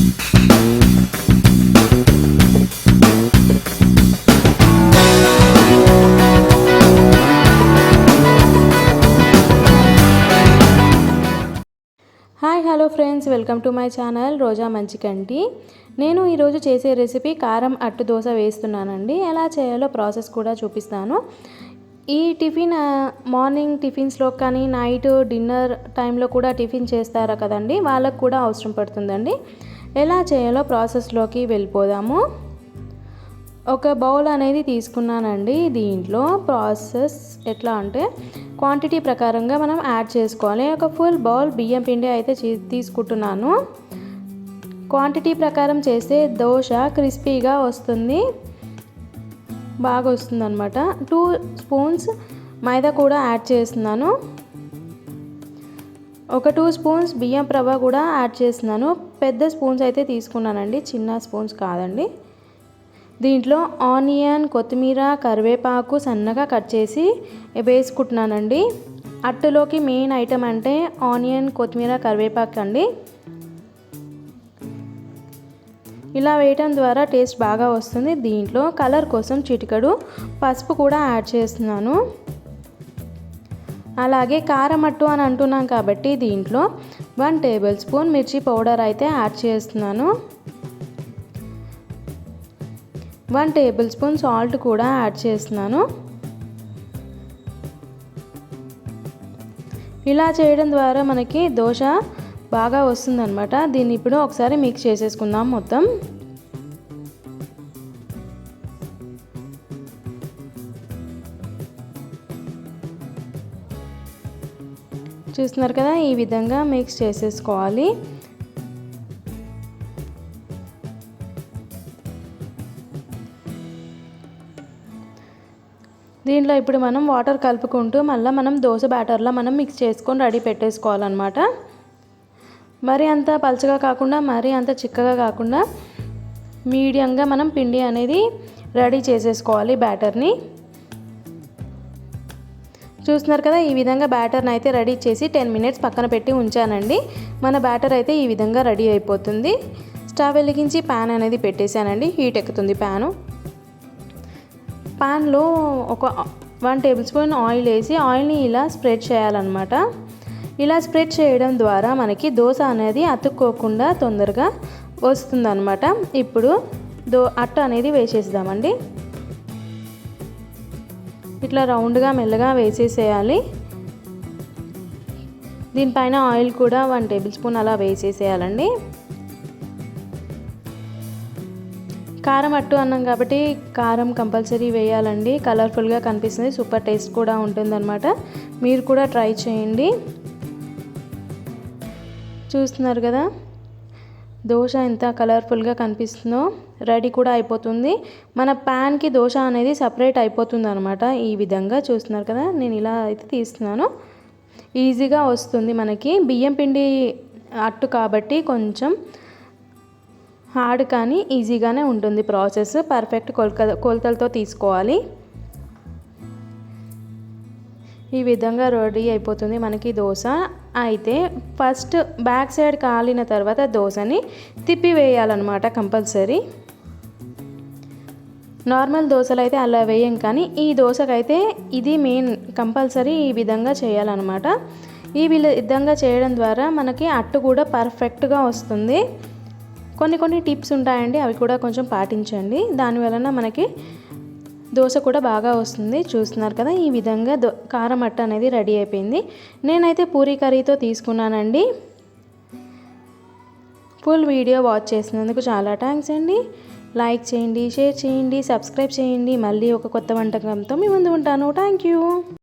Hi hello friends, welcome to my channel Roja Manchikanti. నేను ఈరోజు చేసే రెసిపీ కారం అట్టు దోశ వేస్తున్నానండి. ఎలా చేయాలో ప్రాసెస్ కూడా చూపిస్తాను. ఈ టిఫిన్ మార్నింగ్ టిఫిన్స్లో కానీ నైట్ డిన్నర్ టైంలో కూడా టిఫిన్ చేస్తారా కదండి, వాళ్ళకు కూడా అవసరం పడుతుందండి. ఎలా చేయాలో ప్రాసెస్లోకి వెళ్ళిపోదాము. ఒక బౌల్ అనేది తీసుకున్నానండి. దీంట్లో ప్రాసెస్ ఎట్లా అంటే క్వాంటిటీ ప్రకారంగా మనం యాడ్ చేసుకోవాలి. ఒక ఫుల్ బౌల్ బియ్యం పిండి అయితే తీసుకుంటున్నాను. క్వాంటిటీ ప్రకారం చేస్తే దోశ క్రిస్పీగా వస్తుంది, బాగా వస్తుంది అనమాట. 2 స్పూన్స్ మైదా కూడా యాడ్ చేస్తున్నాను. ఒక 2 స్పూన్స్ బియ్యం రవ్వ కూడా యాడ్ చేస్తున్నాను. పెద్ద స్పూన్స్ అయితే తీసుకున్నానండి, చిన్న స్పూన్స్ కాదండి. దీంట్లో ఆనియన్, కొత్తిమీర, కరివేపాకు సన్నగా కట్ చేసి వేసుకుంటున్నానండి. అట్టులోకి మెయిన్ ఐటమ్ అంటే ఆనియన్, కొత్తిమీర, కరివేపాకు అండి. ఇలా వేయటం ద్వారా టేస్ట్ బాగా వస్తుంది. దీంట్లో కలర్ కోసం చిటికెడు పసుపు కూడా యాడ్ చేస్తున్నాను. అలాగే కారం అట్టు అని అంటున్నాం కాబట్టి దీంట్లో 1 టేబుల్ స్పూన్ మిర్చి పౌడర్ అయితే యాడ్ చేస్తున్నాను. 1 టేబుల్ స్పూన్ సాల్ట్ కూడా యాడ్ చేస్తున్నాను. ఇలా చేయడం ద్వారా మనకి దోశ బాగా వస్తుందన్నమాట. దీన్ని ఇప్పుడు ఒకసారి మిక్స్ చేసేసుకుందాం మొత్తం. చూస్తున్నారు కదా, ఈ విధంగా మిక్స్ చేసేసుకోవాలి. దీంట్లో ఇప్పుడు మనం వాటర్ కలుపుకుంటూ మళ్ళీ మనం దోశ బ్యాటర్లో మనం మిక్స్ చేసుకొని రెడీ పెట్టేసుకోవాలన్నమాట. మరీ అంత పలచగా కాకుండా మరీ అంత చిక్కగా కాకుండా మీడియంగా మనం పిండి అనేది రెడీ చేసేసుకోవాలి బ్యాటర్ని. చూస్తున్నారు కదా, ఈ విధంగా బ్యాటర్ని అయితే రెడీ చేసి 10 మినిట్స్ పక్కన పెట్టి ఉంచానండి. మన బ్యాటర్ అయితే ఈ విధంగా రెడీ అయిపోతుంది. స్టవ్ వెలిగించి ప్యాన్ అనేది పెట్టేశానండి. హీట్ ఎక్కుతుంది ప్యాను. ప్యాన్లో ఒక 1 టేబుల్ స్పూన్ ఆయిల్ వేసి ఆయిల్ని ఇలా స్ప్రెడ్ చేయాలన్నమాట. ఇలా స్ప్రెడ్ చేయడం ద్వారా మనకి దోశ అనేది అతుక్కోకుండా తొందరగా వస్తుందన్నమాట. ఇప్పుడు అట్టు అనేది వేసేద్దామండి. ఇట్లా రౌండ్గా మెల్లగా వేసేసేయాలి. దీనిపైన ఆయిల్ కూడా 1 టేబుల్ స్పూన్ అలా వేసేసేయాలండి. కారం అట్టు అన్నాం కాబట్టి కారం కంపల్సరీ వేయాలండి. కలర్ఫుల్గా కనిపిస్తుంది, సూపర్ టేస్ట్ కూడా ఉంటుందన్నమాట. మీరు కూడా ట్రై చేయండి. చూస్తున్నారు కదా, దోశ ఎంత కలర్ఫుల్గా కనిపిస్తుందో. రెడీ కూడా అయిపోతుంది. మన ప్యాన్కి దోశ అనేది సపరేట్ అయిపోతుంది అనమాట. ఈ విధంగా చూస్తున్నారు కదా, నేను ఇలా అయితే తీస్తున్నాను. ఈజీగా వస్తుంది మనకి. బియ్యం పిండి అట్టు కాబట్టి కొంచెం హార్డ్ కానీ ఈజీగానే ఉంటుంది ప్రాసెస్. పర్ఫెక్ట్ కొలతలతో తీసుకోవాలి. ఈ విధంగా రెడీ అయిపోతుంది మనకి దోశ. అయితే ఫస్ట్ బ్యాక్ సైడ్ కాలిన తర్వాత దోశని తిప్పి వేయాలన్నమాట కంపల్సరీ. నార్మల్ దోశలు అయితే అలా వేయం, కానీ ఈ దోశకైతే ఇది మెయిన్ కంపల్సరీ ఈ విధంగా చేయాలన్నమాట. ఈ విధంగా చేయడం ద్వారా మనకి అట్టు కూడా పర్ఫెక్ట్గా వస్తుంది. కొన్ని టిప్స్ ఉంటాయండి, అవి కూడా కొంచెం పాటించండి. దానివలన మనకి దోశ కూడా బాగా వస్తుంది. చూస్తున్నారు కదా, ఈ విధంగా కారం అట్టు అనేది రెడీ అయిపోయింది. నేనైతే పూరీ కర్రీతో తీసుకున్నానండి. ఫుల్ వీడియో వాచ్ చేసినందుకు చాలా థ్యాంక్స్ అండి. లైక్ చేయండి, షేర్ చేయండి, సబ్స్క్రైబ్ చేయండి. మళ్ళీ ఒక కొత్త వంటకంతో మీ ముందు ఉంటాను. Thank you.